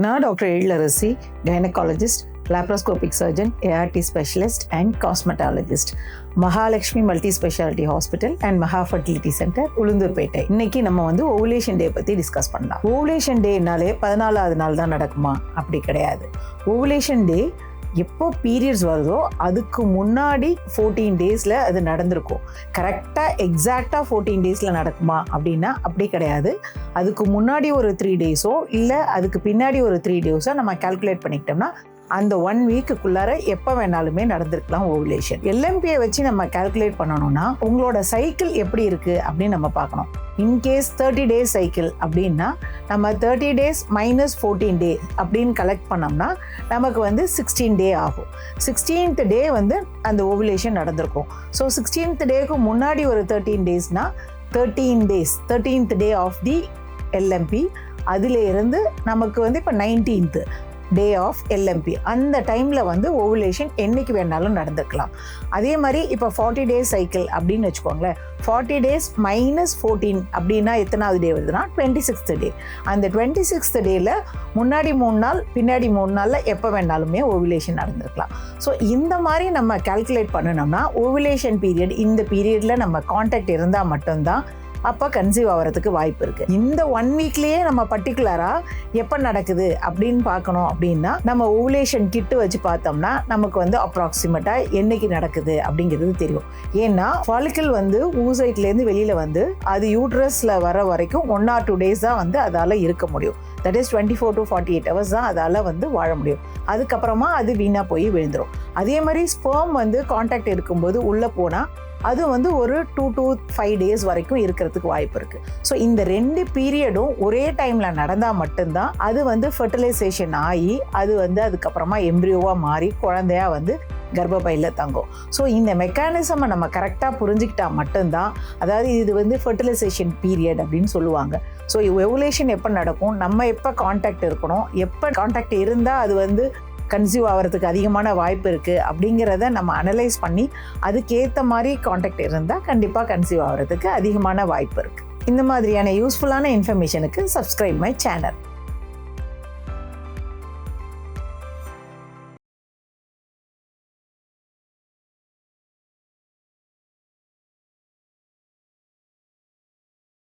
நான் doctor Ezhilarasi, gynaecologist, laparoscopic surgeon, ART specialist and cosmetologist, Mahalakshmi multi speciality hospital and மகா fertility centre, Ulundurpet. இன்னைக்கு நம்ம ovulation டே பற்றி டிஸ்கஸ் பண்ணலாம். ஓவுலேஷன் டேனாலே 14வது நாள் தான் நடக்குமா? அப்படி கிடையாது. ஓவுலேஷன் டே எப்போ பீரியட்ஸ் வருதோ அதுக்கு முன்னாடி 14 டேஸில் அது நடந்திருக்கும். கரெக்டாக எக்ஸாக்டாக 14 டேஸில் நடக்குமா அப்படின்னா அப்படி கிடையாது. அதுக்கு முன்னாடி ஒரு 3 டேஸோ இல்லை அதுக்கு பின்னாடி ஒரு 3 டேஸோ நம்ம கால்குலேட் பண்ணிக்கிட்டோம்னா அந்த 1 வீக்குக்குள்ளார எப்போ வேணாலுமே நடந்திருக்கலாம் ஓவுலேஷன். LMPயை வச்சு நம்ம கால்குலேட் பண்ணணும்னா உங்களோட சைக்கிள் எப்படி இருக்குது அப்படின்னு நம்ம பார்க்கணும். இன்கேஸ் 30 டேஸ் சைக்கிள் அப்படின்னா நம்ம 30 டேஸ் மைனஸ் 14 டே அப்படின்னு கலெக்ட் பண்ணோம்னா நமக்கு 16 டே ஆகும். 16th டே அந்த ஓவுலேஷன் நடந்திருக்கும். ஸோ 16th டேக்கு முன்னாடி ஒரு 13 டேஸ்னால் 13th day of the LMP. அதில் இருந்து நமக்கு இப்போ 19th டே ஆஃப் LMP. அந்த டைமில் ஓவுலேஷன் என்னைக்கு வேணாலும் நடந்துக்கலாம். அதே மாதிரி இப்போ 40 டேஸ் சைக்கிள் அப்படின்னு வச்சுக்கோங்களேன். 40 டேஸ் மைனஸ் 14 அப்படின்னா எத்தனாவது டே வருதுன்னா 26th டே. அந்த 26th டேயில் முன்னாடி 3 நாள் பின்னாடி 3 நாளில் எப்போ வேணாலுமே ஓவுலேஷன் நடந்திருக்கலாம். ஸோ இந்த மாதிரி நம்ம கால்குலேட் பண்ணணும்னா ஓவுலேஷன் பீரியட், இந்த பீரியடில் நம்ம கான்டாக்ட் இருந்தால் மட்டும்தான் அப்போ கன்சீவ் ஆகிறதுக்கு வாய்ப்பு இருக்குது. இந்த 1 வீக்லேயே நம்ம பர்டிகுலராக எப்போ நடக்குது அப்படின்னு பார்க்கணும். அப்படின்னா நம்ம ஓவுலேஷன் கிட்டு வச்சு பார்த்தோம்னா நமக்கு அப்ராக்சிமேட்டாக என்னைக்கு நடக்குது அப்படிங்கிறது தெரியும். ஏன்னா ஃபாலிக்கல் ஊசைட்லேருந்து வெளியில் அது யூட்ரஸில் வர வரைக்கும் 1 or 2 டேஸ் தான் அதால் இருக்க முடியும். தட் இஸ் 24 to 48 hours தான் அதால் வாழ முடியும். அதுக்கப்புறமா அது வீணாக போய் விழுந்துடும். அதே மாதிரி ஸ்பெர்ம் கான்டாக்ட் இருக்கும்போது உள்ளே போனால் அது ஒரு 2 to 5 டேஸ் வரைக்கும் இருக்கிறதுக்கு வாய்ப்பு இருக்குது. ஸோ இந்த 2 பீரியடும் ஒரே டைமில் நடந்தால் மட்டும்தான் அது ஃபெர்டிலைசேஷன் ஆகி அது அதுக்கப்புறமா எம்ப்ரியோவாக மாறி குழந்தையா கர்ப்பப்பையில் தங்கும். ஸோ இந்த மெக்கானிசமை நம்ம கரெக்டாக புரிஞ்சுக்கிட்டா மட்டும்தான், அதாவது இது ஃபெர்டிலைசேஷன் பீரியட் அப்படின்னு சொல்லுவாங்க. ஸோ ஓவுலேஷன் எப்போ நடக்கும், நம்ம எப்போ கான்டாக்ட் இருக்கணும், எப்போ கான்டாக்ட் இருந்தால் அது கன்சீவ் ஆகிறதுக்கு அதிகமான வாய்ப்பு இருக்குது அப்படிங்கிறத நம்ம அனலைஸ் பண்ணி அதுக்கேற்ற மாதிரி கான்டாக்ட் இருந்தால் கண்டிப்பாக கன்சீவ் ஆகிறதுக்கு அதிகமான வாய்ப்பு இருக்குது. இந்த மாதிரியான யூஸ்ஃபுல்லான இன்ஃபர்மேஷனுக்கு சப்ஸ்கிரைப் மை சேனல்.